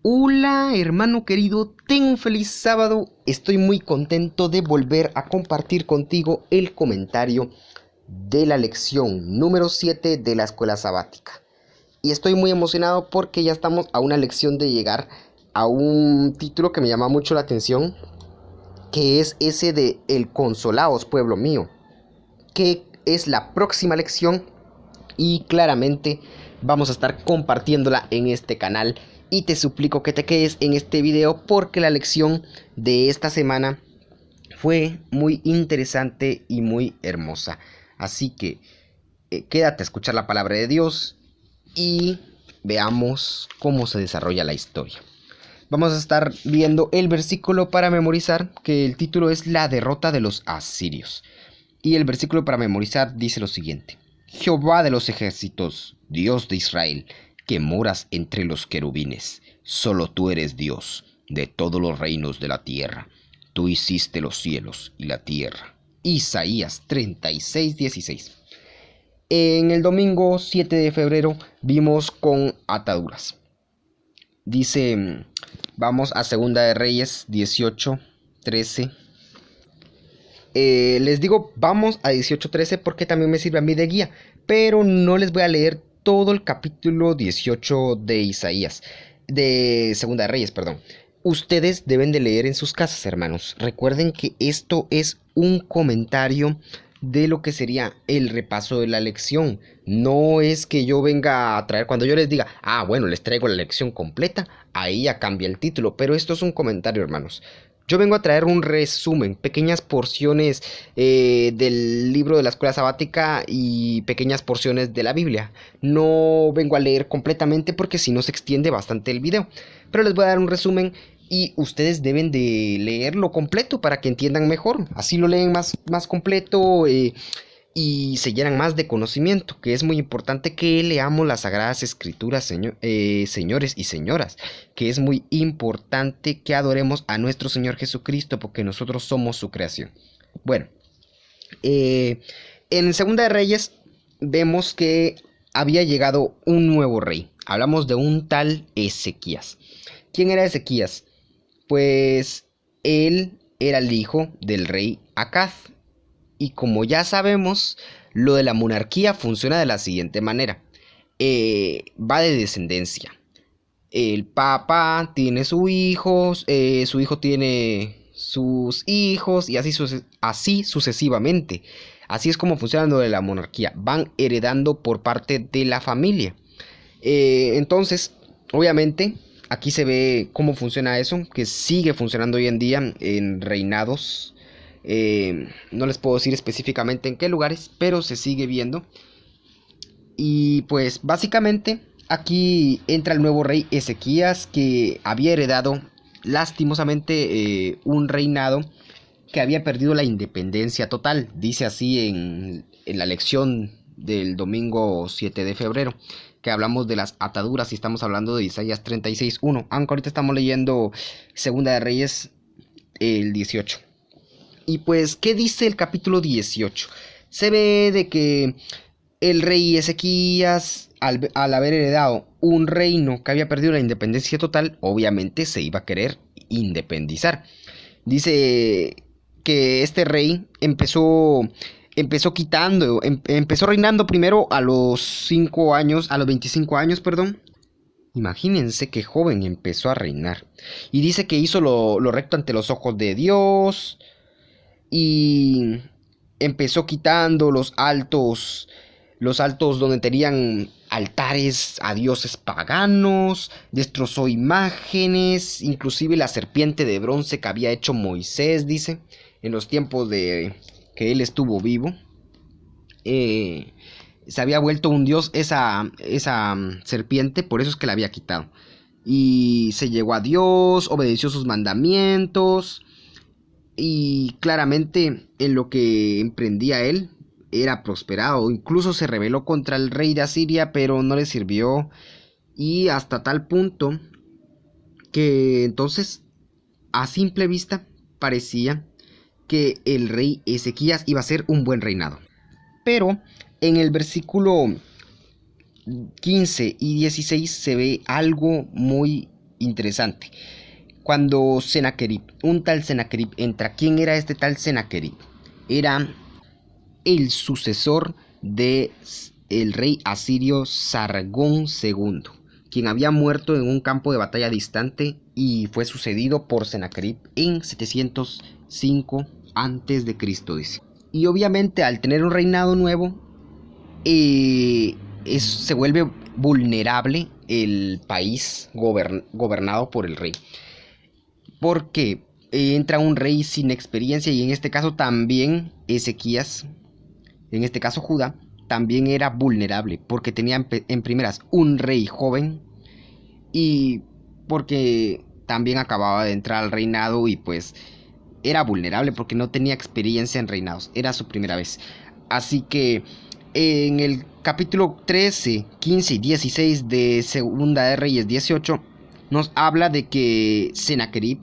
Hola hermano querido, ten un feliz sábado. Estoy muy contento de volver a compartir contigo el comentario de la lección número 7 de la escuela sabática. Y estoy muy emocionado porque ya estamos a una lección de llegar a un título que me llama mucho la atención, que es ese de El consolaos, pueblo mío, que es la próxima lección y claramente vamos a estar compartiéndola en este canal. Y te suplico que te quedes en este video porque la lección de esta semana fue muy interesante y muy hermosa. Así que quédate a escuchar la palabra de Dios y veamos cómo se desarrolla la historia. Vamos a estar viendo el versículo para memorizar, que el título es La derrota de los asirios. Y el versículo para memorizar dice lo siguiente: Jehová de los ejércitos, Dios de Israel, que moras entre los querubines, solo tú eres Dios de todos los reinos de la tierra. Tú hiciste los cielos y la tierra. Isaías 36:16. En el domingo 7 de febrero vimos con ataduras. Dice, vamos a Segunda de Reyes 18:13. Les digo vamos a 18:13 porque también me sirve a mí de guía, pero no les voy a leer todo el capítulo 18 de Isaías, de Segunda de Reyes, perdón. Ustedes deben de leer en sus casas, hermanos. Recuerden que esto es un comentario de lo que sería el repaso de la lección. No es que yo venga a traer, cuando yo les diga, bueno, les traigo la lección completa, ahí ya cambia el título, pero esto es un comentario, hermanos. Yo vengo a traer un resumen, pequeñas porciones del libro de la escuela sabática y pequeñas porciones de la Biblia. No vengo a leer completamente porque si no se extiende bastante el video. Pero les voy a dar un resumen y ustedes deben de leerlo completo para que entiendan mejor. Así lo leen más completo y se llenan más de conocimiento, que es muy importante que leamos las Sagradas Escrituras, señores y señoras, que es muy importante que adoremos a nuestro Señor Jesucristo, porque nosotros somos su creación. Bueno, en Segunda de Reyes vemos que había llegado un nuevo rey. Hablamos de un tal Ezequías. ¿Quién era Ezequías? Pues él era el hijo del rey Acaz. Y como ya sabemos, lo de la monarquía funciona de la siguiente manera. Va de descendencia. El papa tiene su hijo tiene sus hijos y así sucesivamente. Así es como funciona lo de la monarquía. Van heredando por parte de la familia. Entonces, obviamente, aquí se ve cómo funciona eso, que sigue funcionando hoy en día en reinados. No les puedo decir específicamente en qué lugares, pero se sigue viendo. Y pues básicamente aquí entra el nuevo rey Ezequías, que había heredado lastimosamente un reinado que había perdido la independencia total. Dice así en la lección del domingo 7 de febrero, que hablamos de las ataduras y estamos hablando de Isaías 36:1, aunque ahorita estamos leyendo Segunda de Reyes el 18. Y pues, ¿qué dice el capítulo 18? Se ve de que el rey Ezequías, al haber heredado un reino que había perdido la independencia total, obviamente se iba a querer independizar. Dice que este rey empezó reinando primero a los 25 años, perdón. Imagínense qué joven empezó a reinar. Y dice que hizo lo recto ante los ojos de Dios. Y empezó quitando los altos donde tenían altares a dioses paganos, destrozó imágenes, inclusive la serpiente de bronce que había hecho Moisés, dice, en los tiempos de que él estuvo vivo. Se había vuelto un dios esa serpiente, por eso es que la había quitado. Y se llegó a Dios, obedeció sus mandamientos. Y claramente en lo que emprendía él era prosperado. Incluso se rebeló contra el rey de Asiria, pero no le sirvió. Y hasta tal punto que entonces a simple vista parecía que el rey Ezequías iba a ser un buen reinado. Pero en el versículo 15 y 16 se ve algo muy interesante. Cuando Sennacherib, un tal Sennacherib entra, ¿quién era este tal Sennacherib? Era el sucesor de el rey asirio Sargón II, quien había muerto en un campo de batalla distante y fue sucedido por Sennacherib en 705 a.C. dice. Y obviamente al tener un reinado nuevo, se vuelve vulnerable el país gobernado por el rey. Porque entra un rey sin experiencia y en este caso también Ezequías, en este caso Judá, también era vulnerable porque tenía en primeras un rey joven y porque también acababa de entrar al reinado y pues era vulnerable porque no tenía experiencia en reinados, era su primera vez. Así que en el capítulo 13, 15 y 16 de Segunda de Reyes 18 nos habla de que Sennacherib,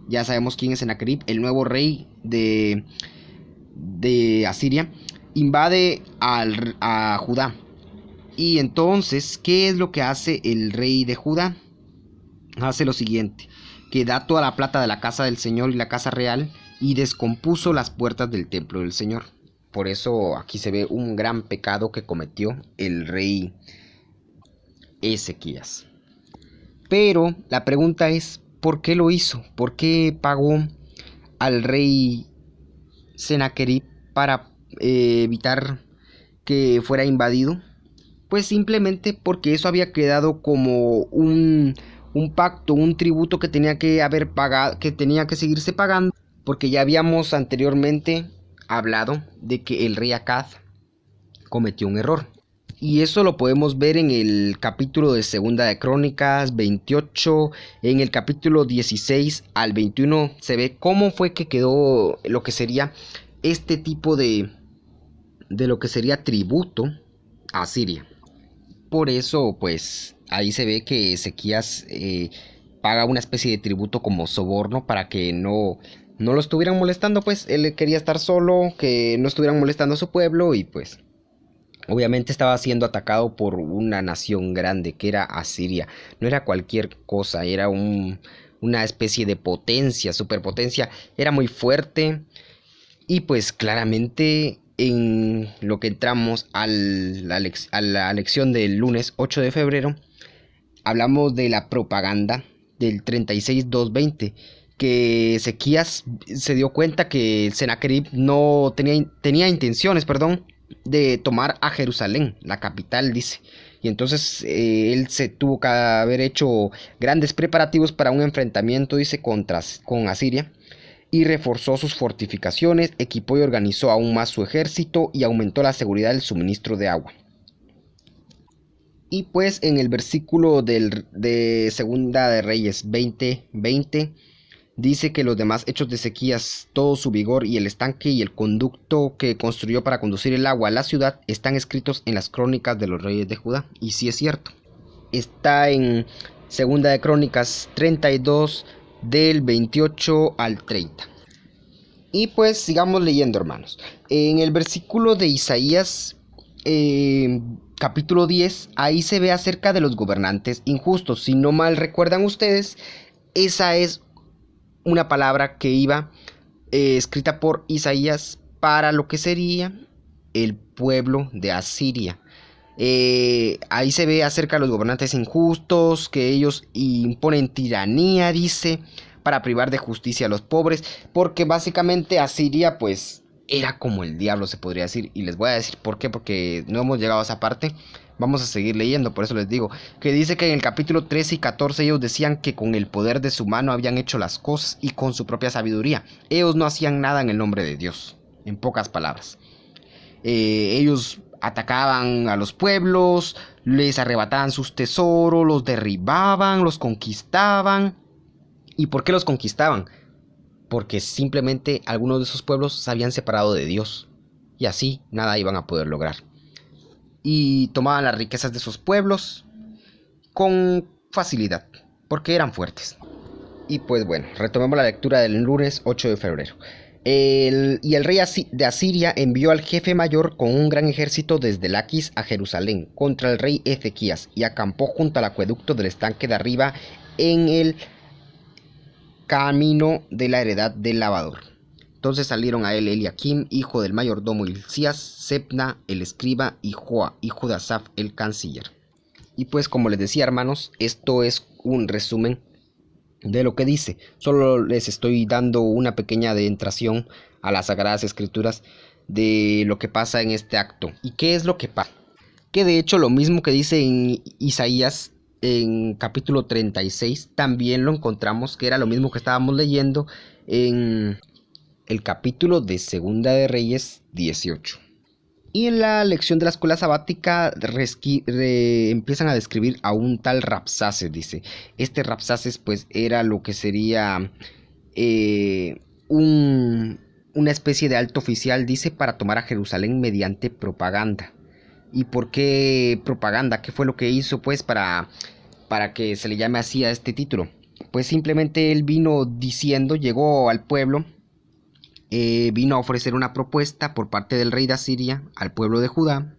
ya sabemos quién es Sennacherib, el nuevo rey de Asiria, invade a Judá. Y entonces, ¿qué es lo que hace el rey de Judá? Hace lo siguiente, que da toda la plata de la casa del Señor y la casa real y descompuso las puertas del templo del Señor. Por eso aquí se ve un gran pecado que cometió el rey Ezequías. Pero la pregunta es, ¿por qué lo hizo? ¿Por qué pagó al rey Sennacherib para evitar que fuera invadido? Pues simplemente porque eso había quedado como un pacto, un tributo que tenía que haber pagado, que tenía que seguirse pagando, porque ya habíamos anteriormente hablado de que el rey Acaz cometió un error. Y eso lo podemos ver en el capítulo de Segunda de Crónicas 28, en el capítulo 16 al 21 se ve cómo fue que quedó lo que sería este tipo de lo que sería tributo a Siria. Por eso, pues, ahí se ve que Ezequías paga una especie de tributo como soborno para que no lo estuvieran molestando, pues. Él quería estar solo, que no estuvieran molestando a su pueblo y, pues, obviamente estaba siendo atacado por una nación grande que era Asiria. No era cualquier cosa, era una especie de potencia, superpotencia. Era muy fuerte y, pues, claramente en lo que entramos a la lección del lunes 8 de febrero, hablamos de la propaganda del 36.220, que Ezequías se dio cuenta que Sennacherib no tenía intenciones, de tomar a Jerusalén, la capital, dice. Y entonces él se tuvo que haber hecho grandes preparativos para un enfrentamiento, dice, con Asiria. Y reforzó sus fortificaciones, equipó y organizó aún más su ejército y aumentó la seguridad del suministro de agua. Y pues en el versículo de Segunda de Reyes 20:20 dice que los demás hechos de Ezequías, todo su vigor y el estanque y el conducto que construyó para conducir el agua a la ciudad están escritos en las crónicas de los reyes de Judá. Y sí es cierto, está en Segunda de Crónicas 32 del 28 al 30. Y pues sigamos leyendo, hermanos. En el versículo de Isaías, capítulo 10, ahí se ve acerca de los gobernantes injustos. Si no mal recuerdan ustedes, esa es una palabra que iba escrita por Isaías para lo que sería el pueblo de Asiria. Ahí se ve acerca de los gobernantes injustos, que ellos imponen tiranía, dice, para privar de justicia a los pobres, porque básicamente Asiria pues era como el diablo, se podría decir, y les voy a decir por qué, porque no hemos llegado a esa parte. Vamos a seguir leyendo, por eso les digo, que dice que en el capítulo 13 y 14 ellos decían que con el poder de su mano habían hecho las cosas y con su propia sabiduría. Ellos no hacían nada en el nombre de Dios, en pocas palabras. Ellos atacaban a los pueblos, les arrebataban sus tesoros, los derribaban, los conquistaban. ¿Y por qué los conquistaban? Porque simplemente algunos de esos pueblos se habían separado de Dios y así nada iban a poder lograr. Y tomaban las riquezas de esos pueblos con facilidad, porque eran fuertes. Y pues bueno, retomemos la lectura del lunes 8 de febrero. Y el rey de Asiria envió al jefe mayor con un gran ejército desde Laquis a Jerusalén contra el rey Ezequías y acampó junto al acueducto del estanque de arriba en el camino de la heredad del lavador. Entonces salieron a él Eliakim, hijo del mayordomo Hilcías, Sebna, el escriba, y Joa, hijo de Asaf, el canciller. Y pues como les decía, hermanos, esto es un resumen de lo que dice. Solo les estoy dando una pequeña adentración a las Sagradas Escrituras de lo que pasa en este acto. ¿Y qué es lo que pasa? Que de hecho lo mismo que dice en Isaías en capítulo 36, también lo encontramos, que era lo mismo que estábamos leyendo en el capítulo de Segunda de Reyes 18. Y en la lección de la escuela sabática empiezan a describir a un tal Rabsaces, dice. Este Rabsaces pues era lo que sería una especie de alto oficial, dice, para tomar a Jerusalén mediante propaganda. ¿Y por qué propaganda? ¿Qué fue lo que hizo pues para que se le llame así a este título? Pues simplemente él llegó al pueblo. Vino a ofrecer una propuesta por parte del rey de Asiria al pueblo de Judá,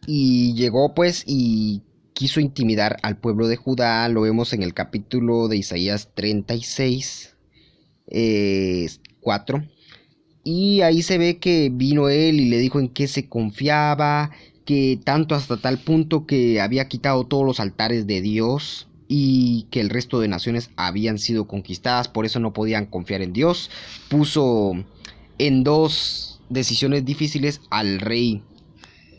y llegó pues y quiso intimidar al pueblo de Judá. Lo vemos en el capítulo de Isaías 36, 4, y ahí se ve que vino él y le dijo en qué se confiaba, que tanto hasta tal punto que había quitado todos los altares de Dios y que el resto de naciones habían sido conquistadas, por eso no podían confiar en Dios. Puso en dos decisiones difíciles al rey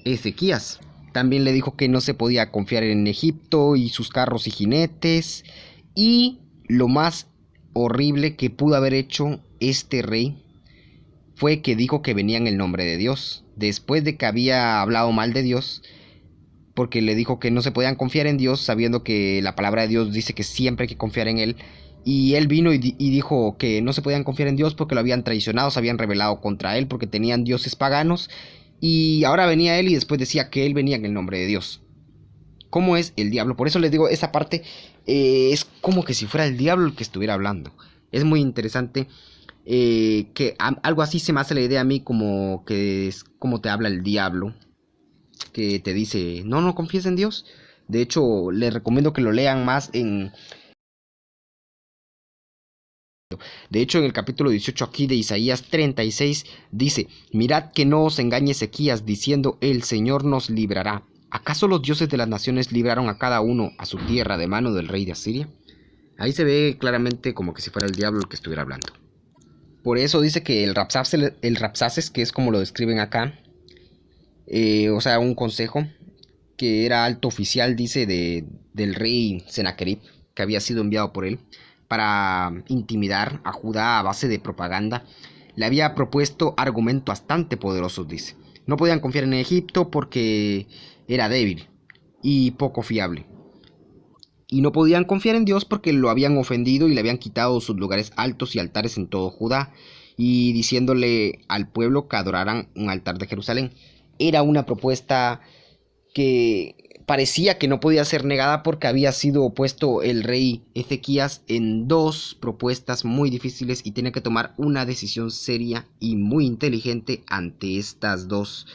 Ezequías. También le dijo que no se podía confiar en Egipto y sus carros y jinetes. Y lo más horrible que pudo haber hecho este rey fue que dijo que venía en el nombre de Dios, después de que había hablado mal de Dios, porque le dijo que no se podían confiar en Dios, sabiendo que la palabra de Dios dice que siempre hay que confiar en Él. Y él vino y dijo que no se podían confiar en Dios porque lo habían traicionado, se habían rebelado contra él, porque tenían dioses paganos. Y ahora venía él y después decía que él venía en el nombre de Dios. ¿Cómo es el diablo? Por eso les digo, esa parte es como que si fuera el diablo el que estuviera hablando. Es muy interesante que algo así se me hace la idea a mí, como que es como te habla el diablo, que te dice, no confíes en Dios. De hecho, les recomiendo que lo lean más en en el capítulo 18 aquí de Isaías 36 dice: mirad que no os engañe Ezequías diciendo, el Señor nos librará. ¿Acaso los dioses de las naciones libraron a cada uno a su tierra de mano del rey de Asiria? Ahí se ve claramente como que si fuera el diablo el que estuviera hablando. Por eso dice que el Rabsaces, que es como lo describen acá, o sea, un consejo, que era alto oficial, dice, del rey Sennacherib, que había sido enviado por él para intimidar a Judá a base de propaganda, le había propuesto argumentos bastante poderosos, dice. No podían confiar en Egipto porque era débil y poco fiable. Y no podían confiar en Dios porque lo habían ofendido y le habían quitado sus lugares altos y altares en todo Judá, y diciéndole al pueblo que adoraran un altar de Jerusalén. Era una propuesta que parecía que no podía ser negada porque había sido opuesto el rey Ezequías en dos propuestas muy difíciles y tenía que tomar una decisión seria y muy inteligente ante estas dos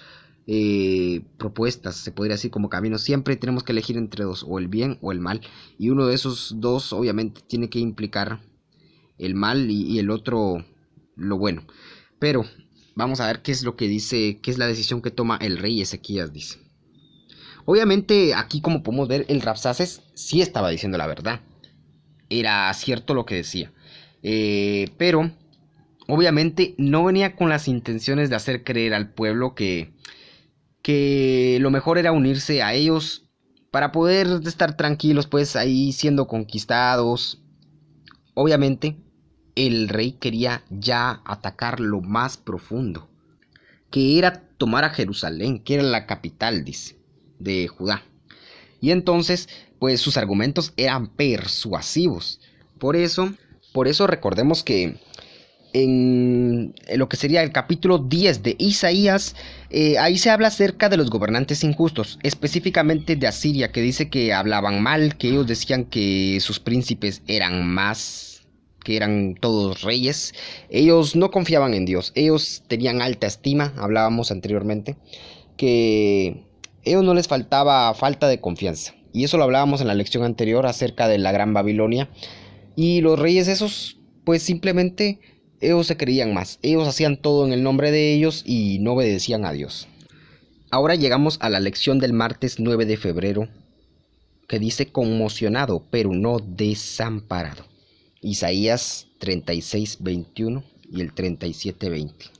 propuestas. Se podría decir como camino. Siempre tenemos que elegir entre dos, o el bien o el mal, y uno de esos dos obviamente tiene que implicar el mal y el otro lo bueno. Pero vamos a ver qué es lo que dice, qué es la decisión que toma el rey Ezequías, dice. Obviamente aquí, como podemos ver, el Rabsaces sí estaba diciendo la verdad. Era cierto lo que decía. Pero obviamente no venía con las intenciones de hacer creer al pueblo que lo mejor era unirse a ellos para poder estar tranquilos pues ahí siendo conquistados. Obviamente el rey quería ya atacar lo más profundo, que era tomar a Jerusalén, que era la capital, dice, de Judá. Y entonces, pues sus argumentos eran persuasivos. Por eso recordemos que en lo que sería el capítulo 10 de Isaías, ahí se habla acerca de los gobernantes injustos, específicamente de Asiria, que dice que hablaban mal, que ellos decían que sus príncipes eran más que eran todos reyes, ellos no confiaban en Dios, ellos tenían alta estima, hablábamos anteriormente, que ellos no les faltaba falta de confianza. Y eso lo hablábamos en la lección anterior acerca de la Gran Babilonia. Y los reyes esos, pues simplemente ellos se creían más. Ellos hacían todo en el nombre de ellos y no obedecían a Dios. Ahora llegamos a la lección del martes 9 de febrero, que dice conmocionado, pero no desamparado. Isaías 36:21 y el 37:20.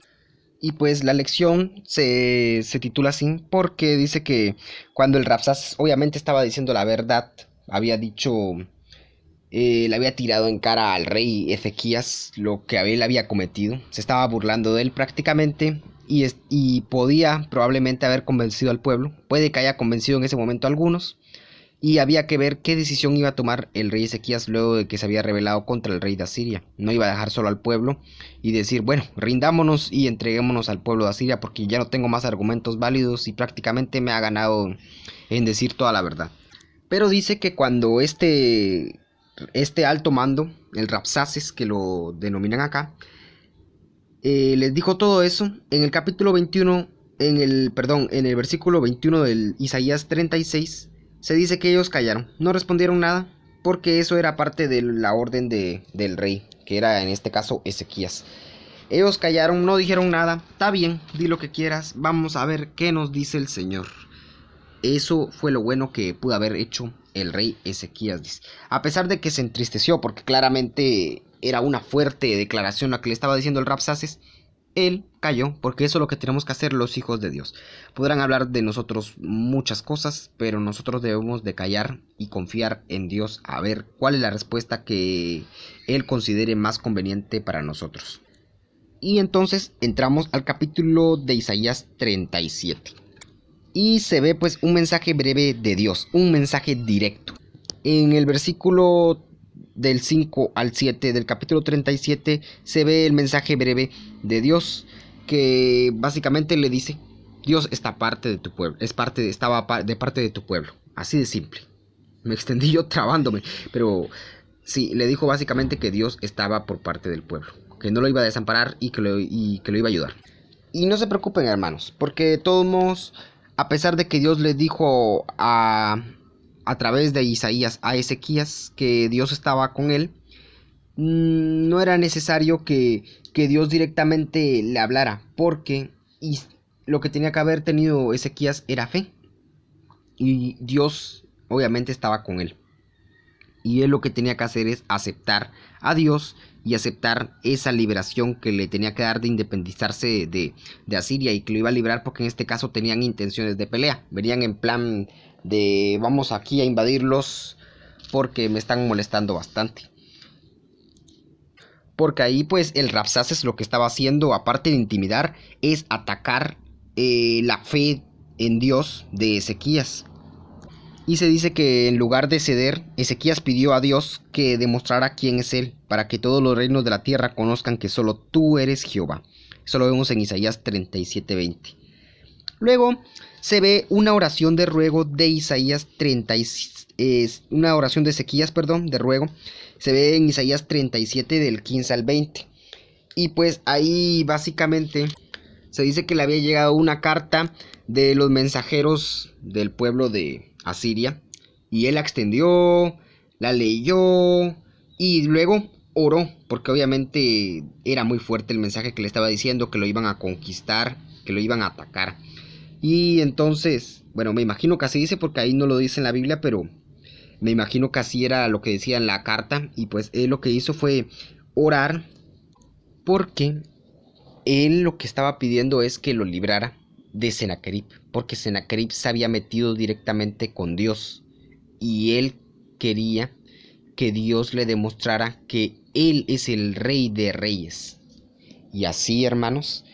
Y pues la lección se titula así porque dice que cuando el Rabsás obviamente estaba diciendo la verdad, había dicho, le había tirado en cara al rey Ezequías lo que él había cometido, se estaba burlando de él prácticamente y podía probablemente haber convencido al pueblo, puede que haya convencido en ese momento a algunos, y había que ver qué decisión iba a tomar el rey Ezequías luego de que se había rebelado contra el rey de Asiria. No iba a dejar solo al pueblo y decir, bueno, rindámonos y entreguémonos al pueblo de Asiria porque ya no tengo más argumentos válidos y prácticamente me ha ganado en decir toda la verdad. Pero dice que cuando este alto mando, el Rabsaces que lo denominan acá, les dijo todo eso, en el capítulo 21, en el versículo 21 del Isaías 36, se dice que ellos callaron, no respondieron nada, porque eso era parte de la orden del rey, que era en este caso Ezequías. Ellos callaron, no dijeron nada, está bien, di lo que quieras, vamos a ver qué nos dice el Señor. Eso fue lo bueno que pudo haber hecho el rey Ezequías, a pesar de que se entristeció, porque claramente era una fuerte declaración la que le estaba diciendo el Rabsaces. Él cayó, porque eso es lo que tenemos que hacer los hijos de Dios. Podrán hablar de nosotros muchas cosas, pero nosotros debemos de callar y confiar en Dios a ver cuál es la respuesta que Él considere más conveniente para nosotros. Y entonces entramos al capítulo de Isaías 37. Y se ve pues un mensaje breve de Dios, un mensaje directo. En el versículo del 5 al 7 del capítulo 37 se ve el mensaje breve de Dios que básicamente le dice, Dios está parte de tu pueblo, estaba de parte de tu pueblo, así de simple. Me extendí yo trabándome, pero sí, le dijo básicamente que Dios estaba por parte del pueblo, que no lo iba a desamparar y que lo iba a ayudar. Y no se preocupen, hermanos, porque de todos modos, a pesar de que Dios le dijo a través de Isaías a Ezequías que Dios estaba con él, no era necesario que Dios directamente le hablara, porque lo que tenía que haber tenido Ezequías era fe, y Dios obviamente estaba con él. Y él lo que tenía que hacer es aceptar a Dios y aceptar esa liberación que le tenía que dar de independizarse de Asiria, y que lo iba a librar porque en este caso tenían intenciones de pelea. Venían en plan de vamos aquí a invadirlos porque me están molestando bastante. Porque ahí pues el Rabsaces lo que estaba haciendo, aparte de intimidar, es atacar la fe en Dios de Ezequías. Y se dice que en lugar de ceder, Ezequías pidió a Dios que demostrara quién es Él, para que todos los reinos de la tierra conozcan que solo tú eres Jehová. Eso lo vemos en Isaías 37:20. Luego se ve una oración de ruego de Isaías 30, una oración de Ezequías, de ruego. Se ve en Isaías 37 del 15 al 20. Y pues ahí básicamente se dice que le había llegado una carta de los mensajeros del pueblo de Asiria, y él la extendió, la leyó y luego oró, porque obviamente era muy fuerte el mensaje que le estaba diciendo, que lo iban a conquistar, que lo iban a atacar. Y entonces, bueno, me imagino que así dice, porque ahí no lo dice en la Biblia, pero me imagino que así era lo que decía en la carta. Y pues él lo que hizo fue orar, porque él lo que estaba pidiendo es que lo librara de Sennacherib, porque Sennacherib se había metido directamente con Dios, y él quería que Dios le demostrara que él es el rey de reyes. Y así, hermanos,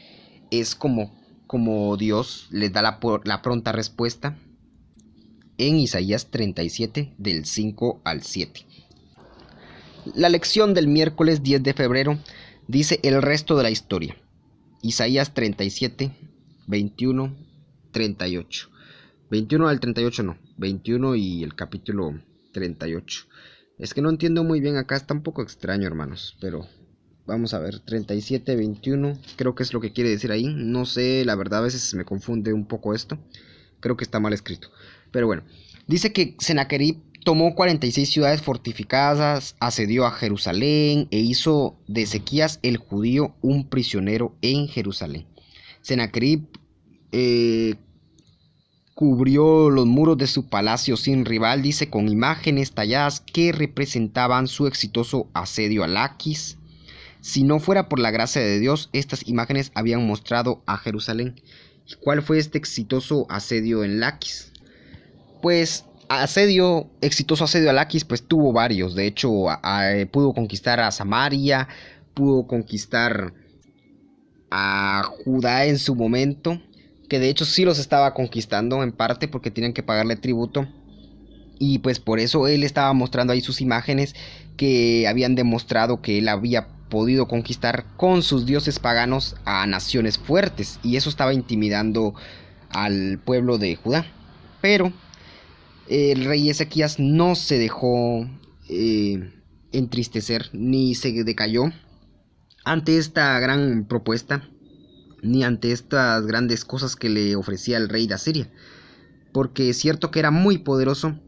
es como Dios les da la pronta respuesta en Isaías 37 del 5 al 7. La lección del miércoles 10 de febrero dice el resto de la historia. Isaías 37, 21, 38. 21 al 38 no, 21 y el capítulo 38. Es que no entiendo muy bien acá, está un poco extraño, hermanos, pero vamos a ver, 37, 21, creo que es lo que quiere decir ahí. No sé, la verdad a veces me confunde un poco esto. Creo que está mal escrito. Pero bueno, dice que Sennacherib tomó 46 ciudades fortificadas, asedió a Jerusalén e hizo de Ezequías el judío un prisionero en Jerusalén. Sennacherib eh, cubrió los muros de su palacio sin rival, dice, con imágenes talladas que representaban su exitoso asedio a Laquis. Si no fuera por la gracia de Dios, estas imágenes habían mostrado a Jerusalén. ¿Cuál fue este exitoso asedio en Laquis? Pues exitoso asedio a Laquis, pues tuvo varios. De hecho, pudo conquistar a Samaria, pudo conquistar a Judá en su momento, que de hecho sí los estaba conquistando en parte porque tenían que pagarle tributo. Y pues por eso él estaba mostrando ahí sus imágenes que habían demostrado que él había podido conquistar con sus dioses paganos a naciones fuertes. Y eso estaba intimidando al pueblo de Judá. Pero el rey Ezequías no se dejó entristecer ni se decayó ante esta gran propuesta, ni ante estas grandes cosas que le ofrecía el rey de Asiria. Porque es cierto que era muy poderoso,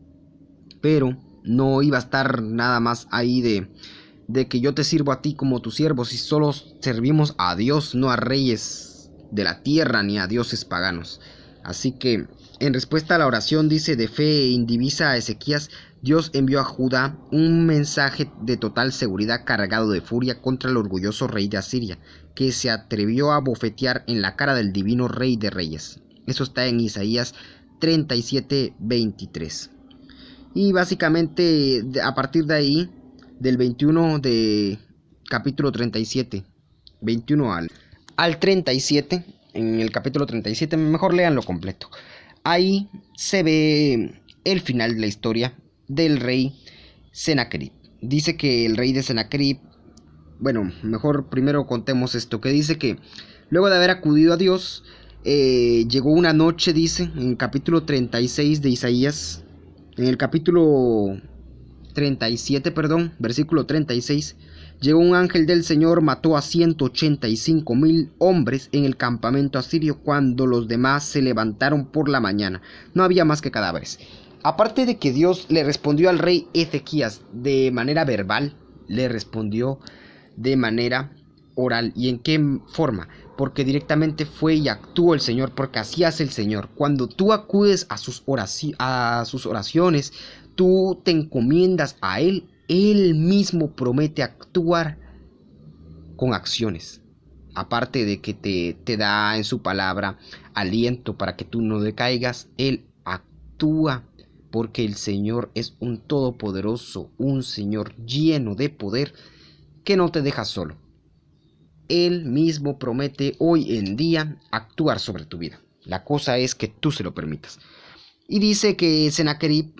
pero no iba a estar nada más ahí de que yo te sirvo a ti como tu siervo, si solo servimos a Dios, no a reyes de la tierra ni a dioses paganos. Así que, en respuesta a la oración, dice, de fe indivisa a Ezequías, Dios envió a Judá un mensaje de total seguridad cargado de furia contra el orgulloso rey de Asiria, que se atrevió a bofetear en la cara del divino rey de reyes. Eso está en Isaías 37:23. Y básicamente a partir de ahí, del 21 de capítulo 37, 21 al 37, en el capítulo 37, mejor léanlo completo. Ahí se ve el final de la historia del rey Sennacherib. Dice que el rey de Sennacherib, bueno, mejor primero contemos esto, que dice que luego de haber acudido a Dios, llegó una noche, dice, en el capítulo 36 de Isaías, en el capítulo 37, perdón, versículo 36, llegó un ángel del Señor, mató a 185,000 hombres en el campamento asirio cuando los demás se levantaron por la mañana. No había más que cadáveres. Aparte de que Dios le respondió al rey Ezequías de manera verbal, le respondió de manera oral. ¿Y en qué forma? Porque directamente fue y actuó el Señor, porque así hace el Señor. Cuando tú acudes a sus oraciones, tú te encomiendas a Él, Él mismo promete actuar con acciones. Aparte de que te da en su palabra aliento para que tú no decaigas, Él actúa porque el Señor es un todopoderoso, un Señor lleno de poder que no te deja solo. Él mismo promete hoy en día actuar sobre tu vida. La cosa es que tú se lo permitas. Y dice que Sennacherib,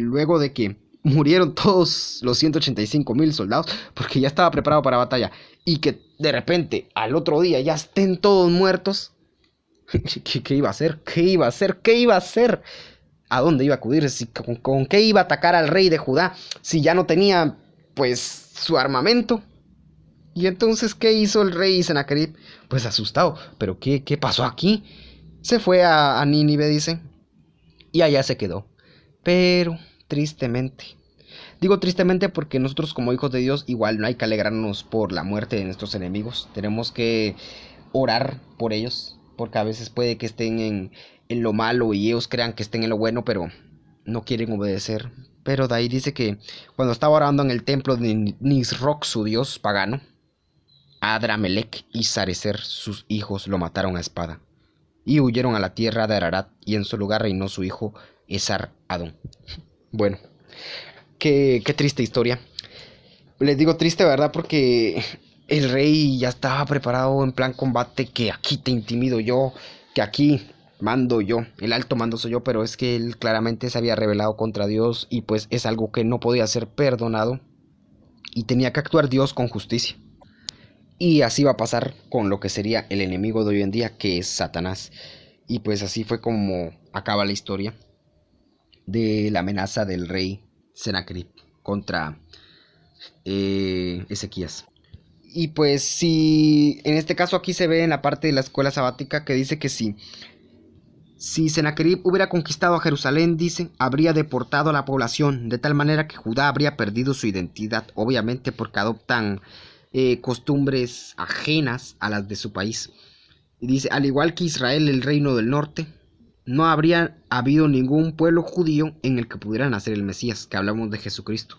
luego de que murieron todos los 185,000 soldados, porque ya estaba preparado para batalla, y que de repente al otro día ya estén todos muertos, ¿qué iba a hacer? ¿Qué iba a hacer? ¿Qué iba a hacer? ¿A dónde iba a acudir? ¿Con qué iba a atacar al rey de Judá si ya no tenía, pues, su armamento? Y entonces, ¿qué hizo el rey Sennacherib? Pues asustado. ¿Pero qué pasó aquí? Se fue a Nínive, dice, y allá se quedó. Pero, tristemente. Digo tristemente porque nosotros como hijos de Dios igual no hay que alegrarnos por la muerte de nuestros enemigos. Tenemos que orar por ellos, porque a veces puede que estén en lo malo y ellos crean que estén en lo bueno, pero no quieren obedecer. Pero de ahí dice que cuando estaba orando en el templo de Nisroch, su dios pagano, Adramelech y Sarecer, sus hijos, lo mataron a espada y huyeron a la tierra de Ararat, y en su lugar reinó su hijo Esar-Adón. Bueno, qué triste historia. Les digo triste, ¿verdad? Porque el rey ya estaba preparado en plan combate, que aquí te intimido yo, que aquí mando yo, el alto mando soy yo, pero es que él claramente se había rebelado contra Dios y pues es algo que no podía ser perdonado y tenía que actuar Dios con justicia. Y así va a pasar con lo que sería el enemigo de hoy en día, que es Satanás. Y pues así fue como acaba la historia de la amenaza del rey Sennacherib. contra Ezequías. Y pues si en este caso aquí se ve en la parte de la escuela sabática que dice que si Sennacherib hubiera conquistado a Jerusalén, dice, habría deportado a la población, de tal manera que Judá habría perdido su identidad, obviamente porque adoptan costumbres ajenas a las de su país. Y dice, al igual que Israel, el reino del norte, no habría habido ningún pueblo judío en el que pudiera nacer el Mesías, que hablamos de Jesucristo.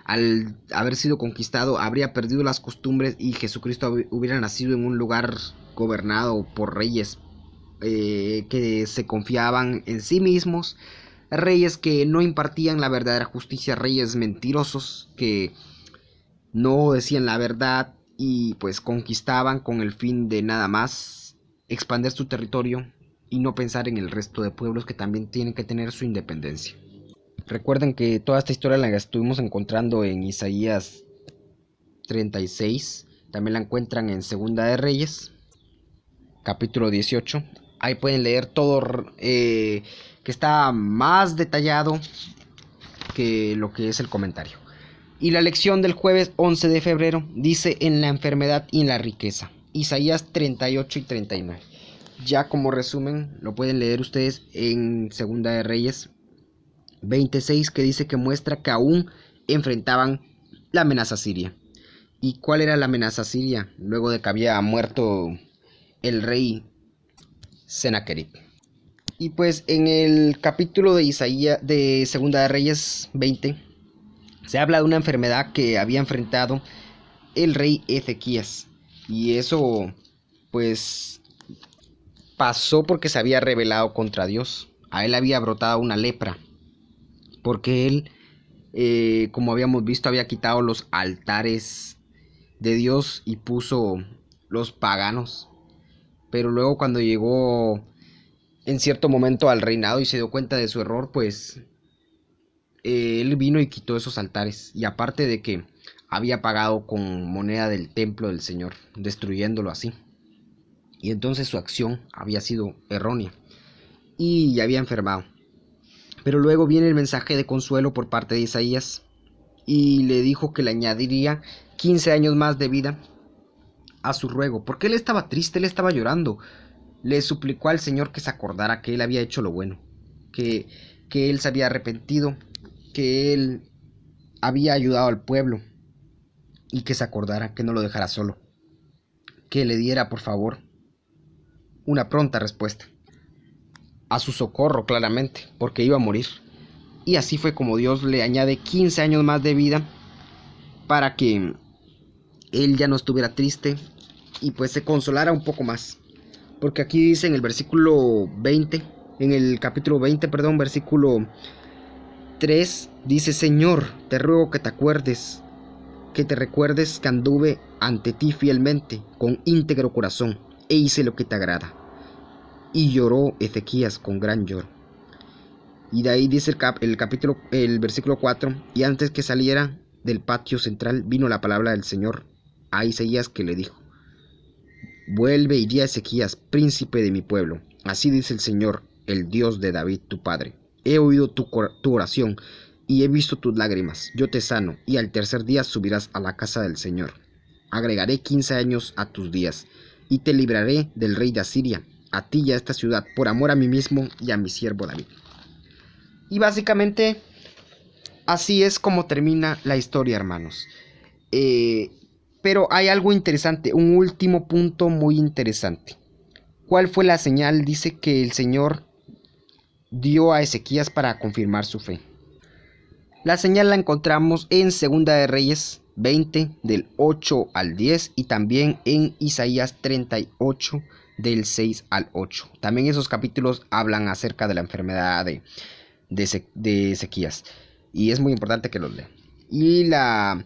Al haber sido conquistado, habría perdido las costumbres y Jesucristo hubiera nacido en un lugar gobernado por reyes que se confiaban en sí mismos, reyes que no impartían la verdadera justicia, reyes mentirosos que no decían la verdad y pues conquistaban con el fin de nada más expandir su territorio y no pensar en el resto de pueblos que también tienen que tener su independencia. Recuerden que toda esta historia la estuvimos encontrando en Isaías 36, también la encuentran en Segunda de Reyes, capítulo 18. Ahí pueden leer todo, que está más detallado que lo que es el comentario. Y la lección del jueves 11 de febrero dice en la enfermedad y en la riqueza. Isaías 38 y 39. Ya como resumen lo pueden leer ustedes en Segunda de Reyes 26, que dice que muestra que aún enfrentaban la amenaza siria. ¿Y cuál era la amenaza siria? Luego de que había muerto el rey Sennacherib. Y pues en el capítulo de Isaías de Segunda de Reyes 20 se habla de una enfermedad que había enfrentado el rey Ezequías. Y eso pues pasó porque se había rebelado contra Dios. A él había brotado una lepra. Porque él, como habíamos visto, había quitado los altares de Dios y puso los paganos. Pero luego cuando llegó en cierto momento al reinado y se dio cuenta de su error, pues él vino y quitó esos altares. Y aparte de que había pagado con moneda del templo del Señor, destruyéndolo así. Y entonces su acción había sido errónea y había enfermado. Pero luego viene el mensaje de consuelo por parte de Isaías y le dijo que le añadiría 15 años más de vida a su ruego, porque él estaba triste, él estaba llorando. Le suplicó al Señor que se acordara que él había hecho lo bueno, que él se había arrepentido, que él había ayudado al pueblo y que se acordara, que no lo dejara solo, que le diera por favor una pronta respuesta a su socorro, claramente, porque iba a morir. Y así fue como Dios le añade 15 años más de vida para que él ya no estuviera triste y pues se consolara un poco más. Porque aquí dice en el versículo 20, en el capítulo 20, perdón, versículo 3, dice: Señor, te ruego que te acuerdes, que te recuerdes que anduve ante ti fielmente, con íntegro corazón, e hice lo que te agrada. Y lloró Ezequías con gran lloro. Y de ahí dice el versículo 4, y antes que saliera del patio central vino la palabra del Señor a Isaías, que le dijo: Vuelve y di a Ezequías, príncipe de mi pueblo, así dice el Señor, el Dios de David tu padre: He oído tu oración y he visto tus lágrimas, yo te sano, y al tercer día subirás a la casa del Señor. Agregaré 15 años a tus días, y te libraré del rey de Asiria, a ti y a esta ciudad, por amor a mí mismo y a mi siervo David. Y básicamente así es como termina la historia, hermanos. Pero hay algo interesante, un último punto muy interesante. ¿Cuál fue la señal? Dice que el Señor dio a Ezequías para confirmar su fe. La señal la encontramos en Segunda de Reyes 20 del 8 al 10 y también en Isaías 38 del 6 al 8. También esos capítulos hablan acerca de la enfermedad de Ezequías y es muy importante que los lean. Y la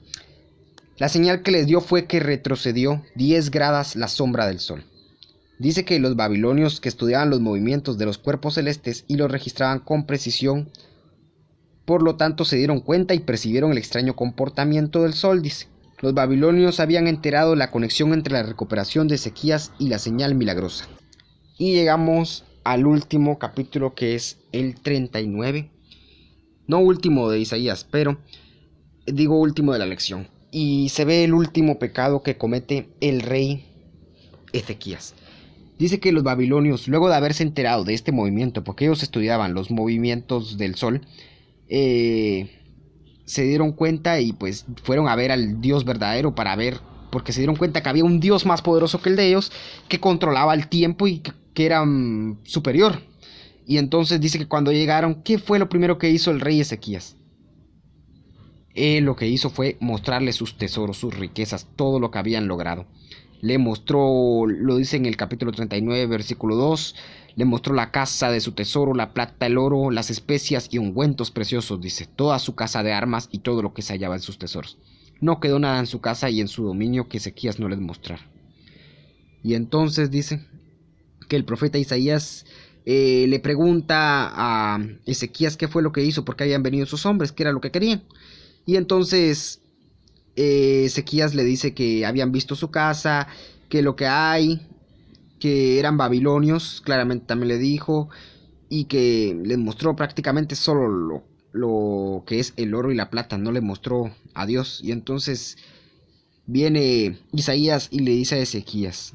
señal que les dio fue que retrocedió 10 grados la sombra del sol. Dice que los babilonios, que estudiaban los movimientos de los cuerpos celestes y los registraban con precisión, por lo tanto se dieron cuenta y percibieron el extraño comportamiento del sol. Dice: los babilonios habían enterado la conexión entre la recuperación de Ezequías y la señal milagrosa. Y llegamos al último capítulo, que es el 39, no último de Isaías, pero digo último de la lección, y se ve el último pecado que comete el rey Ezequías. Dice que los babilonios, luego de haberse enterado de este movimiento, porque ellos estudiaban los movimientos del sol, se dieron cuenta y pues fueron a ver al Dios verdadero para ver, porque se dieron cuenta que había un Dios más poderoso que el de ellos, que controlaba el tiempo y que era superior. Y entonces dice que cuando llegaron, ¿qué fue lo primero que hizo el rey Ezequías? Él lo que hizo fue mostrarle sus tesoros, sus riquezas, todo lo que habían logrado. Le mostró, lo dice en el capítulo 39, versículo 2, le mostró la casa de su tesoro, la plata, el oro, las especias y ungüentos preciosos, dice, toda su casa de armas y todo lo que se hallaba en sus tesoros. No quedó nada en su casa y en su dominio que Ezequías no les mostrara. Y entonces dice que el profeta Isaías le pregunta a Ezequías qué fue lo que hizo, por qué habían venido sus hombres, qué era lo que querían. Y entonces Ezequías le dice que habían visto su casa, que lo que hay, que eran babilonios, claramente también le dijo, y que les mostró prácticamente solo lo que es el oro y la plata, no le mostró a Dios. Y entonces viene Isaías y le dice a Ezequías,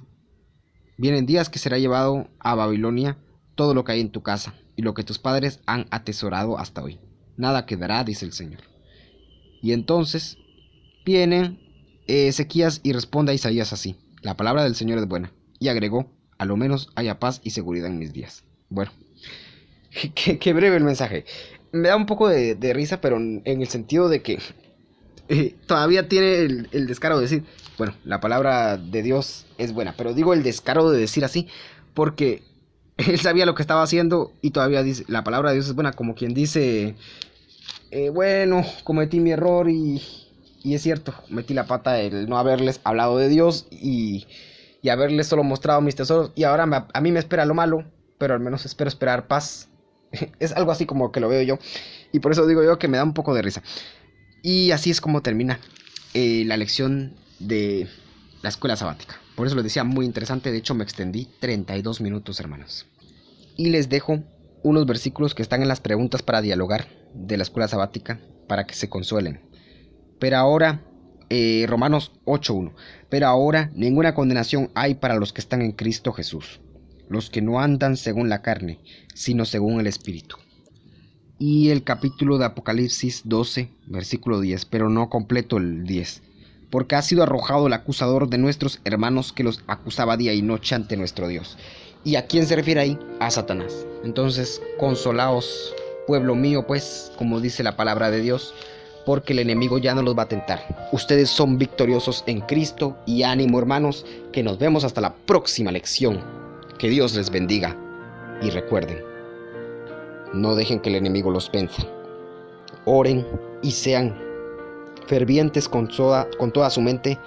vienen días que será llevado a Babilonia todo lo que hay en tu casa, y lo que tus padres han atesorado hasta hoy. Nada quedará, dice el Señor. Y entonces viene Ezequías y responde a Isaías así: la palabra del Señor es buena. Y agregó: a lo menos haya paz y seguridad en mis días. Bueno, qué breve el mensaje. Me da un poco de risa, pero en el sentido de que todavía tiene el descaro de decir, bueno, la palabra de Dios es buena. Pero digo el descaro de decir así porque él sabía lo que estaba haciendo y todavía dice, la palabra de Dios es buena, como quien dice, bueno, cometí mi error y es cierto, metí la pata el no haberles hablado de Dios y haberles solo mostrado mis tesoros. Y ahora a mí me espera lo malo, pero al menos espero esperar paz. Es algo así como que lo veo yo. Y por eso digo yo que me da un poco de risa. Y así es como termina la lección de la escuela sabática. Por eso les decía, muy interesante. De hecho, me extendí 32 minutos, hermanos. Y les dejo unos versículos que están en las preguntas para dialogar de la escuela sabática para que se consuelen. Pero ahora, Romanos 8:1. Pero ahora ninguna condenación hay para los que están en Cristo Jesús, los que no andan según la carne, sino según el Espíritu. Y el capítulo de Apocalipsis 12, versículo 10, pero no completo el 10. Porque ha sido arrojado el acusador de nuestros hermanos que los acusaba día y noche ante nuestro Dios. ¿Y a quién se refiere ahí? A Satanás. Entonces, consolaos, pueblo mío, pues, como dice la palabra de Dios, porque el enemigo ya no los va a tentar. Ustedes son victoriosos en Cristo y ánimo, hermanos, que nos vemos hasta la próxima lección. Que Dios les bendiga y recuerden, no dejen que el enemigo los venza. Oren y sean fervientes con toda su mente